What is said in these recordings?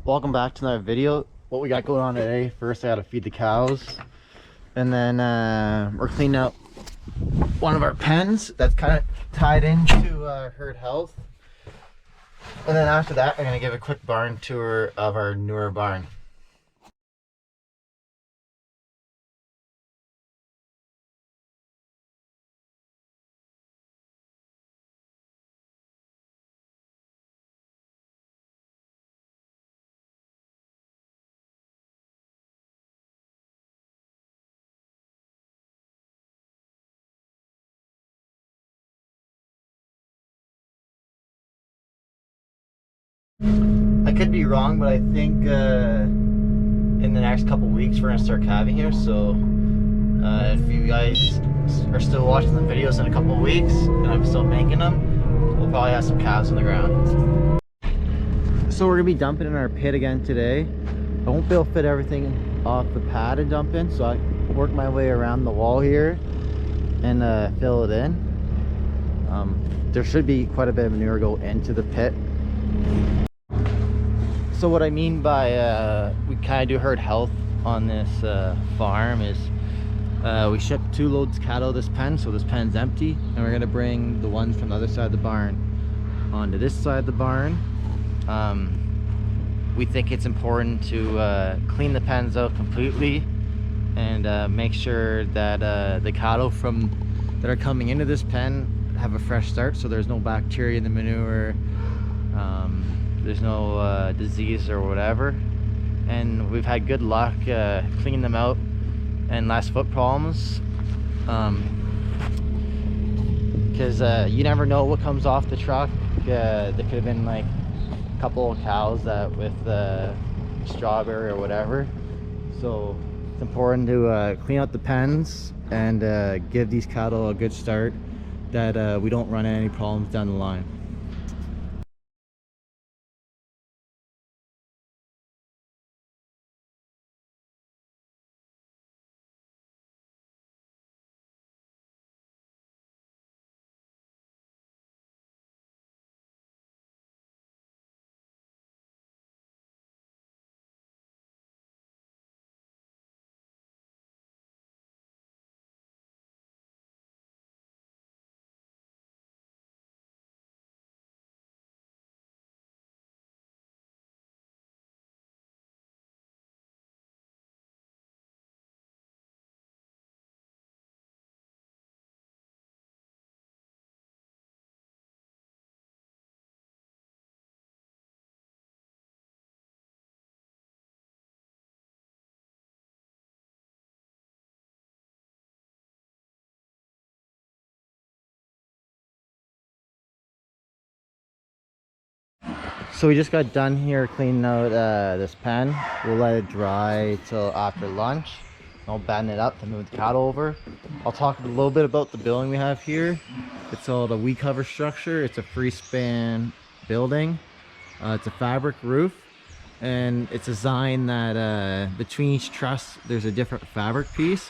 Welcome back to another video. What we got going on today: first I gotta feed the cows, and then we're cleaning up one of our pens that's kind of tied into herd health, and then after that I'm gonna give a quick barn tour of our newer barn. I could be wrong, but I think in the next couple weeks we're gonna start calving here. So if you guys are still watching the videos in a couple weeks and I'm still making them, we'll probably have some calves on the ground. So we're gonna be dumping in our pit again today. I won't be able to fit everything off the pad and dump in, so I work my way around the wall here and fill it in. There should be quite a bit of manure go into the pit. So what I mean by we kind of do herd health on this farm is we ship 2 loads of cattle this pen, so this pen's empty, and we're gonna bring the ones from the other side of the barn onto this side of the barn. We think it's important to clean the pens out completely and make sure that the cattle that are coming into this pen have a fresh start, so there's no bacteria in the manure, there's no disease or whatever. And we've had good luck cleaning them out and less foot problems, because you never know what comes off the truck. There could have been like a couple of cows that with strawberry or whatever, so it's important to clean out the pens and give these cattle a good start, that we don't run into any problems down the line. So we just got done here cleaning out this pen. We'll let it dry till after lunch. I'll bend it up to move the cattle over. I'll talk a little bit about the building we have here. It's called a weed cover structure. It's a free span building. It's a fabric roof, and it's designed that between each truss there's a different fabric piece.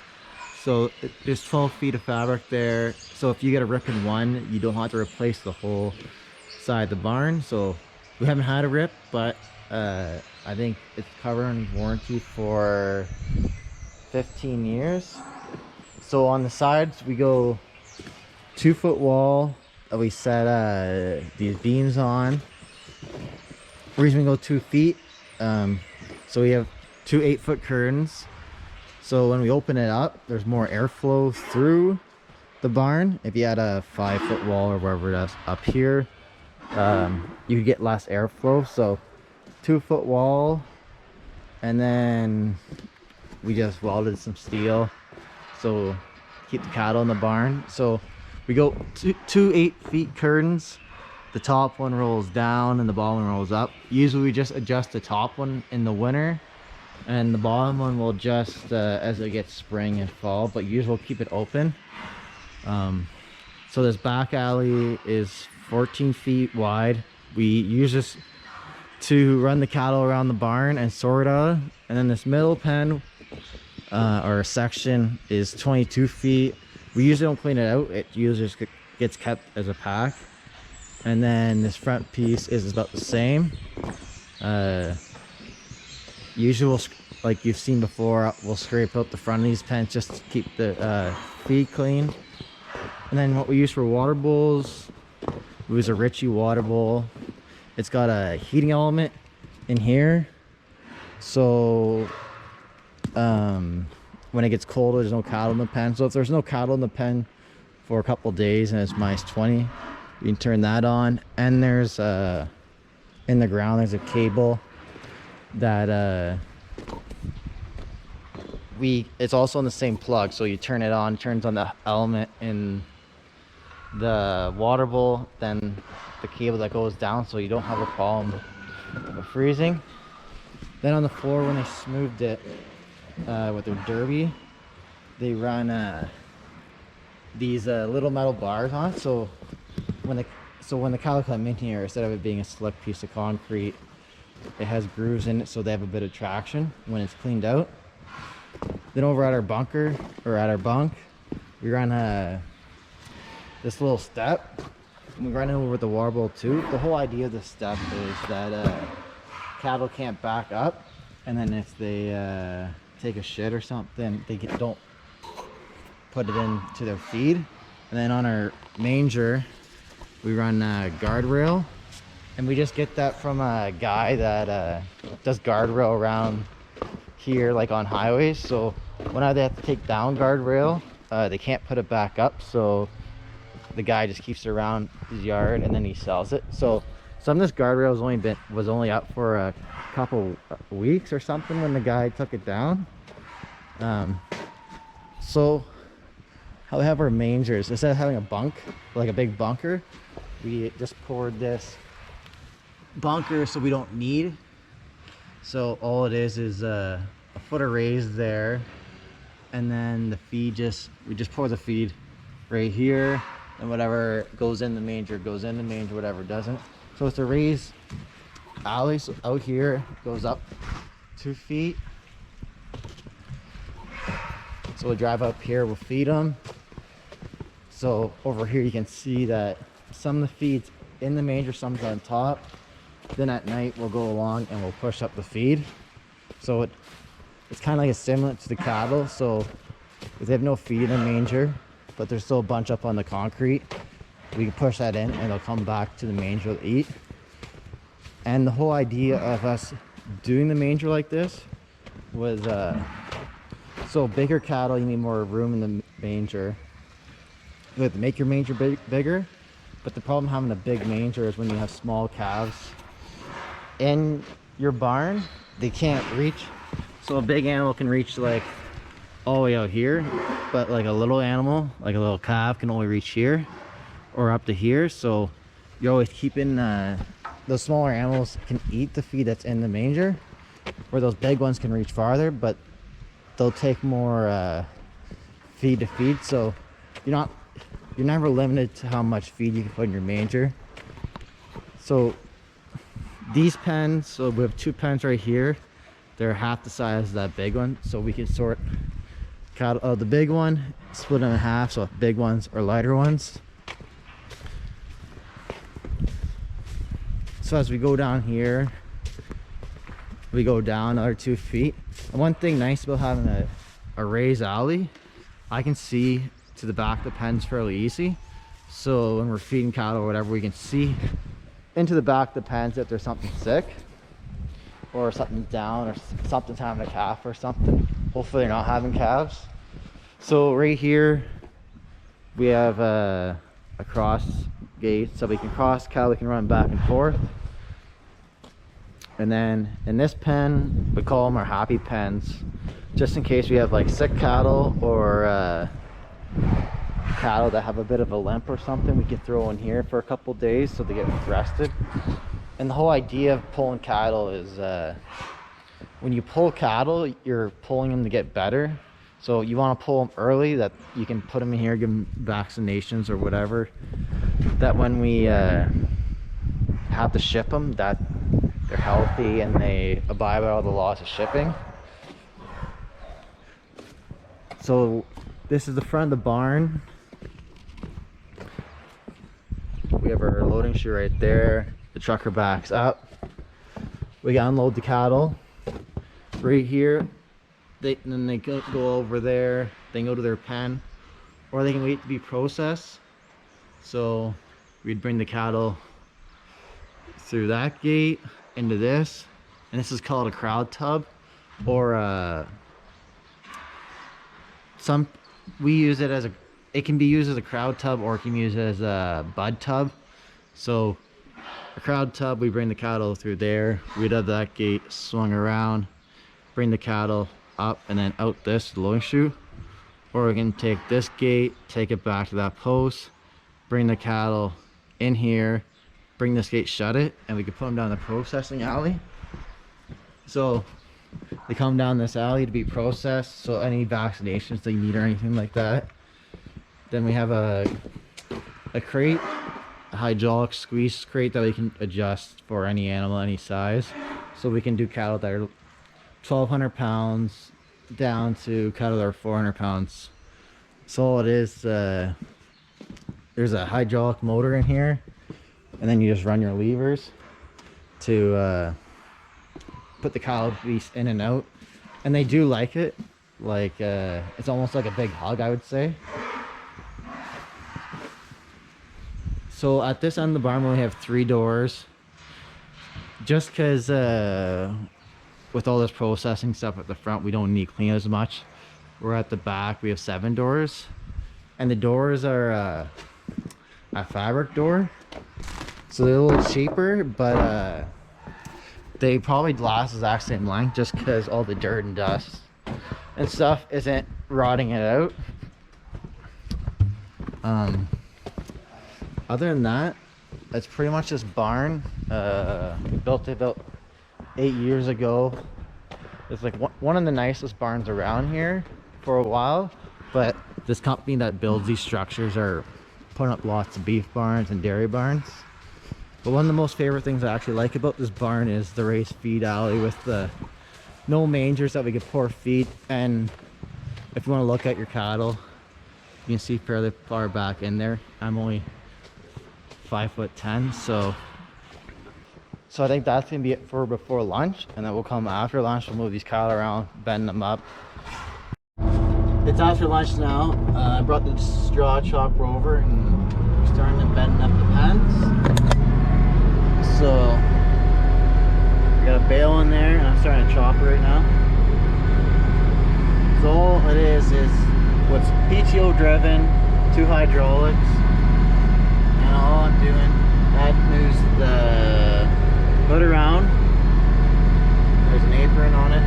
So there's 12 feet of fabric there. So if you get a rip in one, you don't have to replace the whole side of the barn. So we haven't had a rip, but I think it's covered in warranty for 15 years. So on the sides we go 2-foot wall that we set these beams on. The reason we go 2 feet, so we have 2 8-foot curtains, so when we open it up there's more airflow through the barn. If you had a 5-foot wall or wherever that's up here, you could get less airflow. So 2-foot wall, and then we just welded some steel so keep the cattle in the barn. So we go two 8-foot curtains. The top one rolls down and the bottom one rolls up. Usually we just adjust the top one in the winter, and the bottom one will adjust as it gets spring and fall, but usually we'll keep it open. So this back alley is 14 feet wide. We use this to run the cattle around the barn and sort out. And then this middle pen or section is 22 feet. We usually don't clean it out. It usually just gets kept as a pack. And then this front piece is about the same. Usually, like you've seen before, we'll scrape out the front of these pens just to keep the feed clean. And then what we use for water bowls, we use a Ritchie water bowl. It's got a heating element in here, so when it gets colder, there's no cattle in the pen. So if there's no cattle in the pen for a couple days and it's -20, you can turn that on. And there's in the ground there's a cable that it's also on the same plug, so you turn it on, turns on the element in the water bowl, then the cable that goes down, so you don't have a problem with freezing. Then on the floor, when they smoothed it with their derby, they run these little metal bars on it, so when the cattle come in here, instead of it being a slick piece of concrete, it has grooves in it, so they have a bit of traction when it's cleaned out. Then over at our bunker, or at our bunk, we run this little step. We run it over with the water bowl too. The whole idea of this step is that cattle can't back up, and then if they take a shit or something, they don't put it into their feed. And then on our manger, we run a guardrail, and we just get that from a guy that does guardrail around here, like on highways. So whenever they have to take down guardrail, they can't put it back up, so the guy just keeps it around his yard and then he sells it. So some of this guardrail was only up for a couple weeks or something when the guy took it down. So how we have our mangers, instead of having a bunk, like a big bunker, we just poured this bunker so we don't need. So all it is a foot of raised there, and then the feed we just pour the feed right here, and whatever goes in the manger goes in the manger, whatever doesn't. So it's a raised alley, so out here it goes up 2 feet. So we'll drive up here, we'll feed them. So over here you can see that some of the feed's in the manger, some's on top. Then at night we'll go along and we'll push up the feed. So it's kind of like a stimulant to the cattle. So if they have no feed in the manger, but there's still a bunch up on the concrete, we can push that in and they'll come back to the manger to eat. And the whole idea of us doing the manger like this was so bigger cattle, you need more room in the manger. You have to make your manger bigger, but the problem having a big manger is when you have small calves in your barn, they can't reach. So a big animal can reach like all the way out here, but like a little animal, like a little calf, can only reach here or up to here. So you're always keeping those smaller animals can eat the feed that's in the manger, where those big ones can reach farther, but they'll take more feed to feed. So you're never limited to how much feed you can put in your manger. So these pens, so we have 2 pens right here, they're half the size of that big one, so we can sort cattle, the big one, split them in half, so big ones or lighter ones. So as we go down here, we go down another 2 feet. And one thing nice about having a raised alley, I can see to the back of the pens fairly easy. So when we're feeding cattle or whatever, we can see into the back of the pens if there's something sick or something's down or something's having a calf or something. Hopefully they're not having calves. So right here we have a cross gate, so we can cross cattle, we can run back and forth. And then in this pen, we call them our happy pens, just in case we have like sick cattle or cattle that have a bit of a limp or something, we can throw in here for a couple days so they get rested. And the whole idea of pulling cattle is when you pull cattle, you're pulling them to get better. So you want to pull them early, that you can put them in here, give them vaccinations or whatever, that when we have to ship them, that they're healthy and they abide by all the laws of shipping. So this is the front of the barn. We have our loading chute right there. The trucker backs up. We can unload the cattle. right here. Then they go over there, they can go to their pen, or they can wait to be processed. So we'd bring the cattle through that gate into this, and this is called a crowd tub, or we use it as it can be used as a crowd tub, or it can be used as a bud tub. So a crowd tub, we bring the cattle through there, we'd have that gate swung around, bring the cattle up and then out this loading chute, or we can take this gate, take it back to that post, bring the cattle in here, bring this gate, shut it, and we can put them down the processing alley. So they come down this alley to be processed, so any vaccinations they need or anything like that. Then we have a crate, a hydraulic squeeze crate that we can adjust for any animal, any size. So we can do cattle that are 1,200 pounds down to cattle that are 400 pounds. So all it is, there's a hydraulic motor in here, and then you just run your levers to put the cattle piece in and out, and they do like it. Like it's almost like a big hug, I would say. So at this end of the barn we only have 3 doors, just because with all this processing stuff at the front we don't need to clean as much. We're at the back, we have 7 doors, and the doors are a fabric door, so they're a little cheaper, but they probably last exact same length, just because all the dirt and dust and stuff isn't rotting it out. Other than that, it's pretty much this barn. We built it about 8 years ago. It's like one of the nicest barns around here for a while, but this company that builds these structures are putting up lots of beef barns and dairy barns. But one of the most favorite things I actually like about this barn is the raised feed alley with the no mangers that we could pour feed. And if you want to look at your cattle, you can see fairly far back in there. I'm only 5'10", so I think that's gonna be it for before lunch, and then we'll come after lunch. We'll move these cattle around, bend them up. It's after lunch now. I brought the straw chopper over and we're starting to bend up the pens. So we got a bale in there, and I'm starting to chop it right now. So all it is what's PTO driven, 2 hydraulics. And all I'm doing, that moves the hood around. There's an apron on it,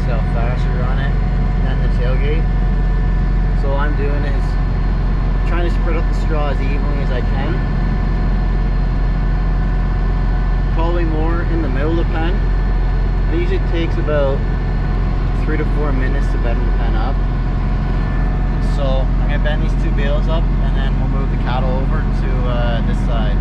so fast you run it, and then the tailgate. So all I'm doing is trying to spread out the straw as evenly as I can. Probably more in the middle of the pen. It usually takes about 3 to 4 minutes to bend the pen up. So I'm gonna bend these 2 bales up, and then we'll move the cattle over to this side.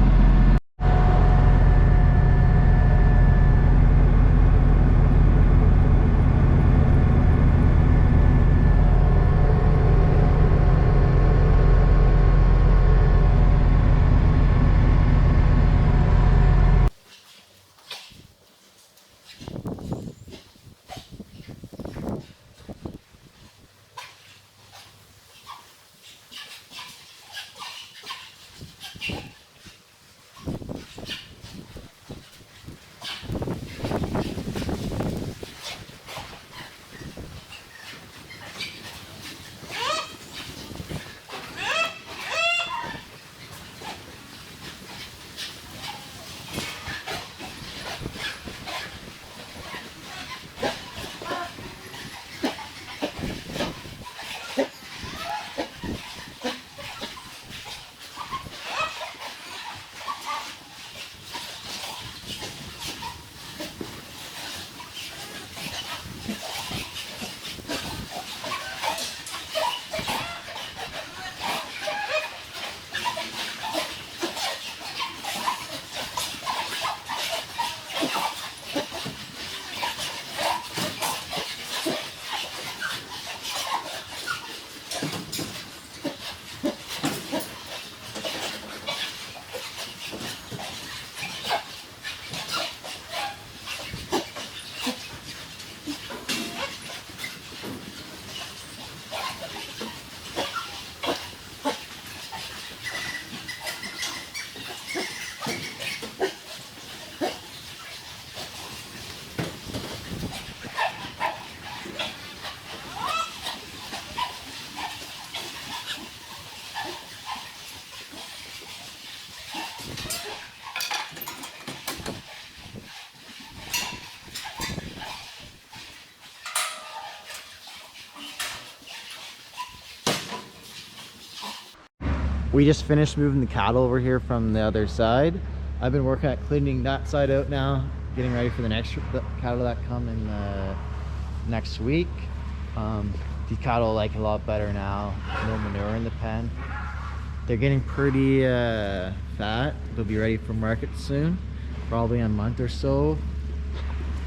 We just finished moving the cattle over here from the other side. I've been working at cleaning that side out now, getting ready for the next cattle that come in next week. These cattle like a lot better now. No manure in the pen. They're getting pretty fat. They'll be ready for market soon, probably in a month or so.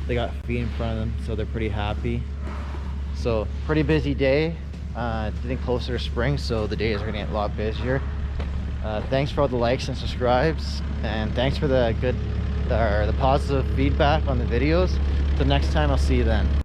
They got feed in front of them, so they're pretty happy. So pretty busy day. It's getting closer to spring, so the days are gonna get a lot busier. Thanks for all the likes and subscribes, and thanks for the positive feedback on the videos. Till next time, I'll see you then.